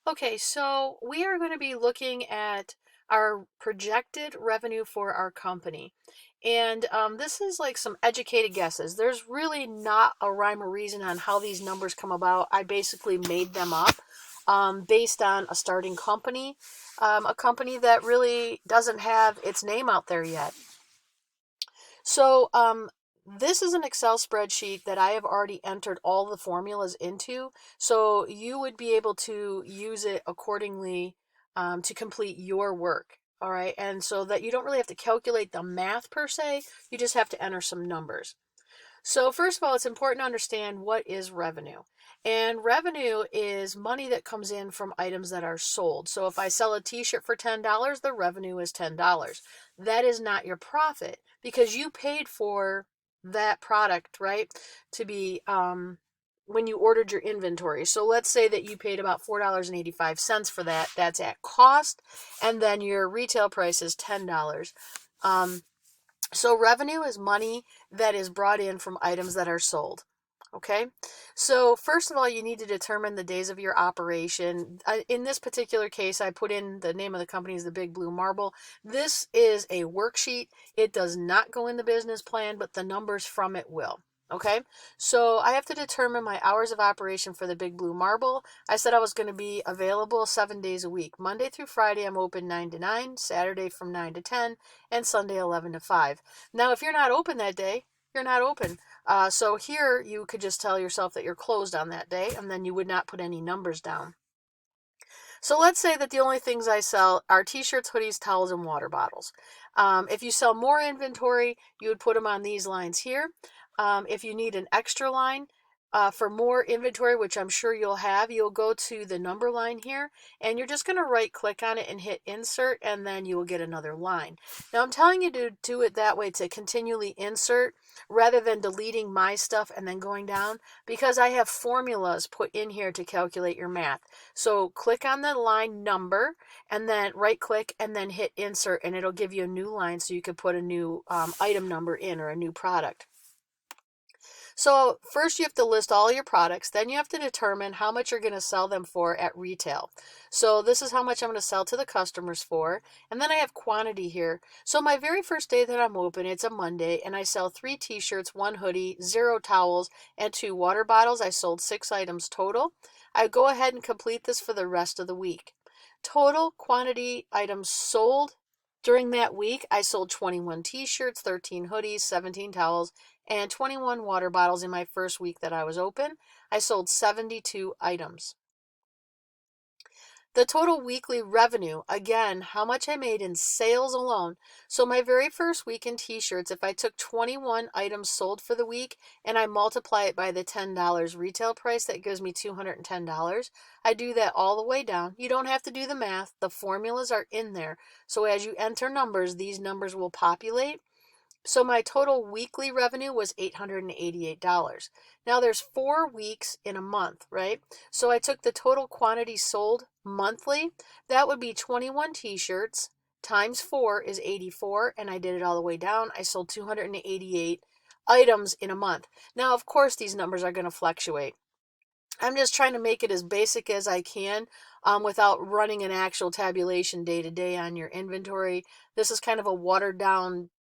Okay, so we are going to be looking at our projected revenue for our company. And this is like some educated guesses. There's really not a rhyme or reason on how these numbers come about. I basically made them up based on a starting company, a company that really doesn't have its name out there yet. So, this is an Excel spreadsheet that I have already entered all the formulas into. So you would be able to use it accordingly to complete your work. All right. And so that you don't really have to calculate the math per se, you just have to enter some numbers. So, first of all, it's important to understand what is revenue. And revenue is money that comes in from items that are sold. So, if I sell a t shirt for $10, the revenue is $10. That is not your profit because you paid for that product, right? To be, when you ordered your inventory. So, let's say that you paid about $4.85 for that. That's at cost. And then your retail price is $10. Um, so revenue is money that is brought in from items that are sold. Okay, so first of all, you need to determine the days of your operation. In this particular case, I put in the name of the company is the Big Blue Marble. This is a worksheet. It does not go in the business plan, but the numbers from it will. Okay, so I have to determine my hours of operation for the Big Blue Marble. I said I was going to be available 7 days a week. Monday through Friday, I'm open 9 to 9, Saturday from 9 to 10, and Sunday 11 to 5. Now, if you're not open that day, you're not open. So here you could just tell yourself that you're closed on that day, and then you would not put any numbers down. So let's say that the only things I sell are t-shirts, hoodies, towels, and water bottles. If you sell more inventory, you would put them on these lines here. If you need an extra line for more inventory, which I'm sure you'll have, you'll go to the number line here, and you're just going to right click on it and hit insert, and then you will get another line. Now I'm telling you to do it that way to continually insert rather than deleting my stuff and then going down, because I have formulas put in here to calculate your math. So click on the line number and then right click and then hit insert, and it'll give you a new line so you could put a new item number in or a new product. So first you have to list all your products, then you have to determine how much you're going to sell them for at retail. So this is how much I'm going to sell to the customers for, and then I have quantity here. So my very first day that I'm open, it's a Monday, and I sell 3 t-shirts, 1 hoodie, 0 towels, and 2 water bottles. I sold 6 items total. I go ahead and complete this for the rest of the week. Total quantity items sold during that week, I sold 21 t-shirts, 13 hoodies, 17 towels, and 21 water bottles in my first week that I was open. I sold 72 items. The total weekly revenue, again, how much I made in sales alone. So my very first week in t-shirts, if I took 21 items sold for the week and I multiply it by the $10 retail price, that gives me $210. I do that all the way down. You don't have to do the math. The formulas are in there. So as you enter numbers, these numbers will populate. So my total weekly revenue was $888. Now there's 4 weeks in a month, right? So I took the total quantity sold monthly. That would be 21 t-shirts times 4 is 84, and I did it all the way down. I sold 288 items in a month. Now, of course, these numbers are going to fluctuate. I'm just trying to make it as basic as I can without running an actual tabulation day to day on your inventory. This is kind of a watered down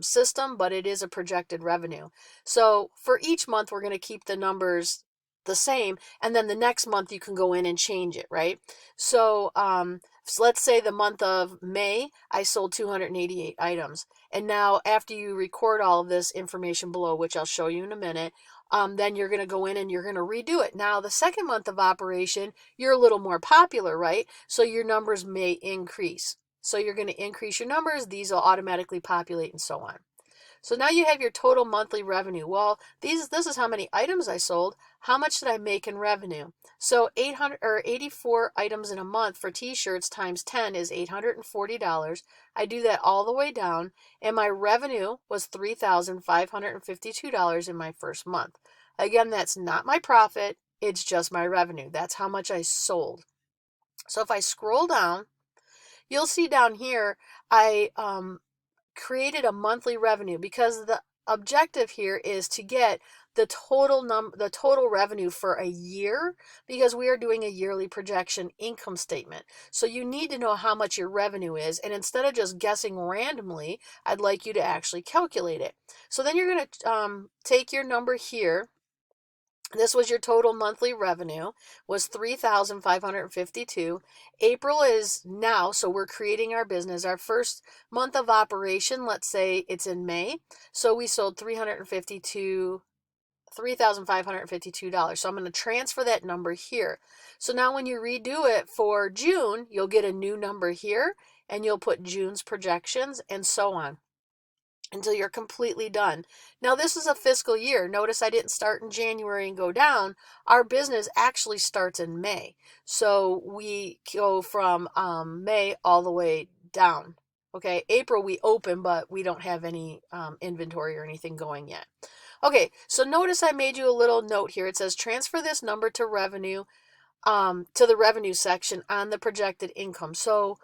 system, but it is a projected revenue. So for each month, we're going to keep the numbers the same, and then the next month you can go in and change it, right? So let's say the month of May, I sold 288 items. And now after you record all of this information below, which I'll show you in a minute, then you're going to go in and you're going to redo it. Now, the second month of operation, you're a little more popular, right? So your numbers may increase. So you're going to increase your numbers. These will automatically populate and so on. So now you have your total monthly revenue. Well, this is how many items I sold. How much did I make in revenue? So 800 or 84 items in a month for t-shirts times 10 is $840. I do that all the way down, and my revenue was $3,552 in my first month. Again, that's not my profit, it's just my revenue. That's how much I sold. So if I scroll down, you'll see down here I created a monthly revenue because the objective here is to get the total revenue for a year, because we are doing a yearly projection income statement. So you need to know how much your revenue is, and instead of just guessing randomly, I'd like you to actually calculate it. So then you're going to take your number here. This was your total monthly revenue, was 3,552. April is now, so we're creating our business. Our first month of operation, let's say it's in May. So we sold $3,552. So I'm going to transfer that number here. So now when you redo it for June, you'll get a new number here, and you'll put June's projections and so on until you're completely done. Now, this is a fiscal year. Notice I didn't start in January and go down. Our business actually starts in May. So we go from May all the way down. Okay, April we open, but we don't have any inventory or anything going yet. Okay, so notice I made you a little note here. It says transfer this number to revenue, to the revenue section on the projected income. So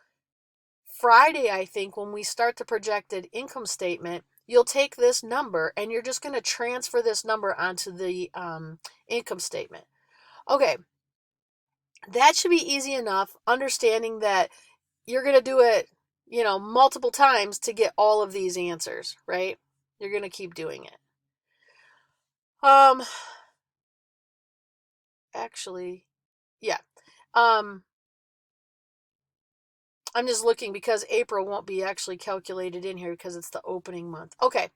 Friday, I think, when we start the projected income statement, you'll take this number and you're just going to transfer this number onto the income statement. Okay, that should be easy enough, understanding that you're going to do it, multiple times to get all of these answers, right? You're going to keep doing it. Actually, yeah. I'm just looking because April won't be actually calculated in here because it's the opening month. Okay.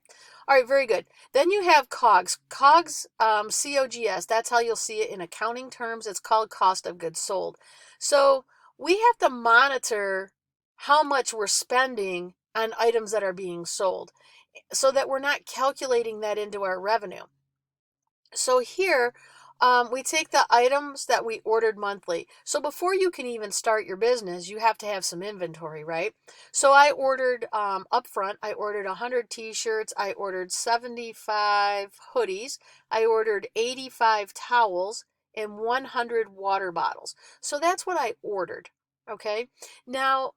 All right, very good. Then you have COGS. COGS, COGS, that's how you'll see it in accounting terms. It's called cost of goods sold. So we have to monitor how much we're spending on items that are being sold so that we're not calculating that into our revenue. So here, we take the items that we ordered monthly. So before you can even start your business, you have to have some inventory, right? So I ordered, up front, I ordered 100 t-shirts, I ordered 75 hoodies, I ordered 85 towels, and 100 water bottles. So that's what I ordered, okay? Now,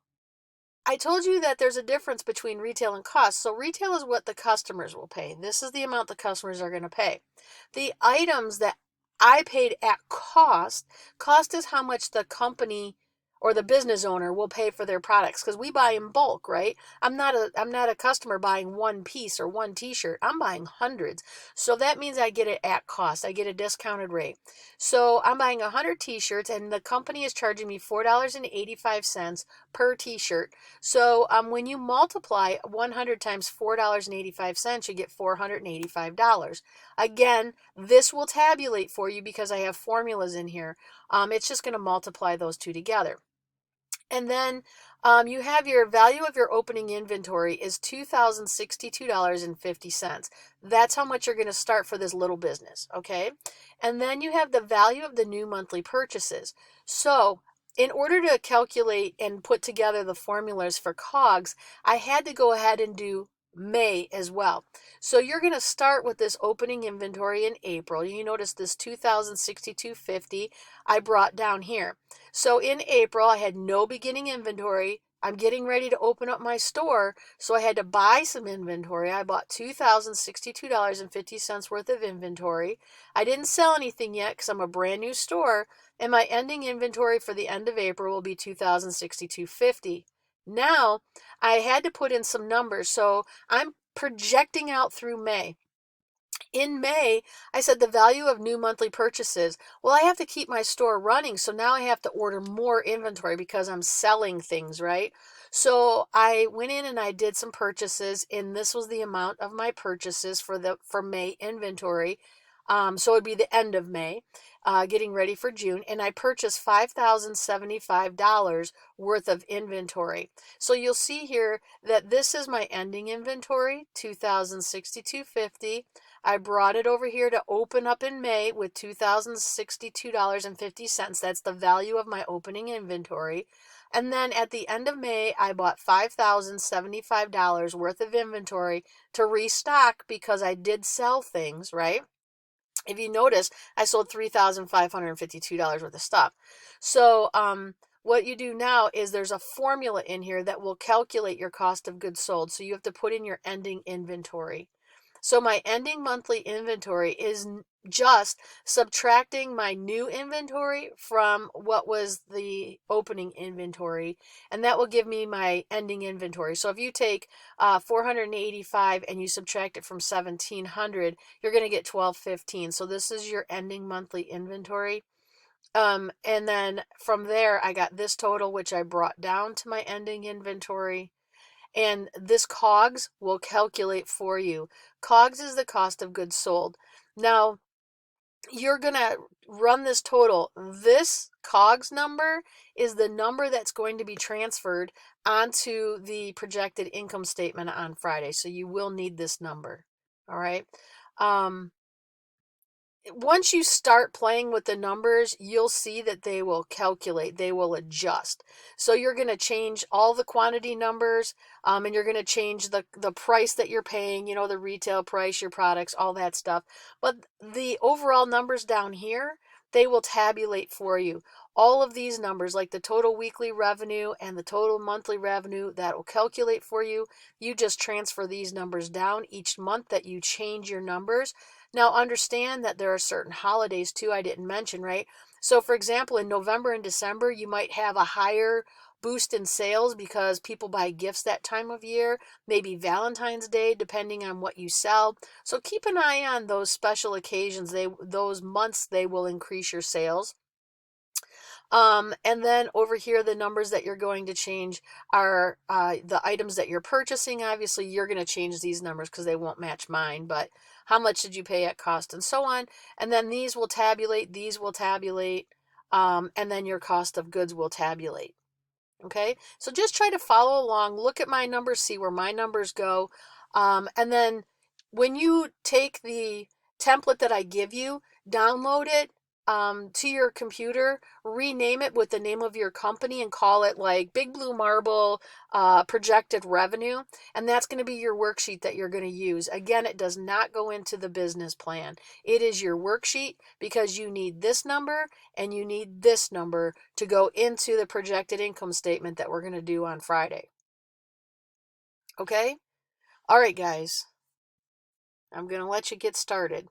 I told you that there's a difference between retail and cost. So retail is what the customers will pay. This is the amount the customers are going to pay. The items that I paid at cost is how much the company or the business owner will pay for their products, because we buy in bulk, right? I'm not a customer buying one piece or one t-shirt. I'm buying hundreds. So that means I get it at cost. I get a discounted rate. So I'm buying 100 t-shirts and the company is charging me $4.85 per t-shirt. So when you multiply 100 times $4.85, you get $485. Again, this will tabulate for you because I have formulas in here. It's just going to multiply those two together. And then you have your value of your opening inventory is $2,062.50. That's how much you're going to start for this little business, okay? And then you have the value of the new monthly purchases. So in order to calculate and put together the formulas for COGS, I had to go ahead and do May as well. So you're going to start with this opening inventory in April. You notice this $2,062.50 I brought down here. So in April, I had no beginning inventory. I'm getting ready to open up my store, so I had to buy some inventory. I bought $2,062.50 worth of inventory. I didn't sell anything yet because I'm a brand new store, and my ending inventory for the end of April will be $2,062.50. Now, I had to put in some numbers, so I'm projecting out through May. In May, I said the value of new monthly purchases. Well, I have to keep my store running, so now I have to order more inventory because I'm selling things, right? So I went in and I did some purchases, and this was the amount of my purchases for May inventory. So it would be the end of May, getting ready for June, and I purchased $5,075 worth of inventory. So you'll see here that this is my ending inventory, $2,062.50. I brought it over here to open up in May with $2,062.50. That's the value of my opening inventory. And then at the end of May, I bought $5,075 worth of inventory to restock because I did sell things, right? If you notice, I sold $3,552 worth of stuff. So what you do now is there's a formula in here that will calculate your cost of goods sold. So you have to put in your ending inventory. So my ending monthly inventory is just subtracting my new inventory from what was the opening inventory, and that will give me my ending inventory. So if you take 485 and you subtract it from 1700, you're going to get 1215. So this is your ending monthly inventory. And then from there, I got this total, which I brought down to my ending inventory. And this COGS will calculate for you. COGS is the cost of goods sold. Now, you're going to run this total. This COGS number is the number that's going to be transferred onto the projected income statement on Friday. So you will need this number. All right. Once you start playing with the numbers, you'll see that they will calculate, they will adjust. So you're going to change all the quantity numbers, and you're going to change the price that you're paying, the retail price, your products, all that stuff. But the overall numbers down here, they will tabulate for you. All of these numbers, like the total weekly revenue and the total monthly revenue, that will calculate for you. You just transfer these numbers down each month that you change your numbers. Now, understand that there are certain holidays too I didn't mention, right? So, for example, in November and December, you might have a higher boost in sales because people buy gifts that time of year, maybe Valentine's Day, depending on what you sell. So, keep an eye on those special occasions. Those months, they will increase your sales. And then over here, the numbers that you're going to change are the items that you're purchasing. Obviously, you're going to change these numbers because they won't match mine, but how much did you pay at cost and so on. And then these will tabulate, and then your cost of goods will tabulate. Okay, so just try to follow along, look at my numbers, see where my numbers go. And then when you take the template that I give you, download it to your computer, rename it with the name of your company and call it like Big Blue Marble projected revenue. And that's going to be your worksheet that you're going to use. Again, it does not go into the business plan. It is your worksheet because you need this number and you need this number to go into the projected income statement that we're going to do on Friday. Okay? All right, guys. I'm going to let you get started.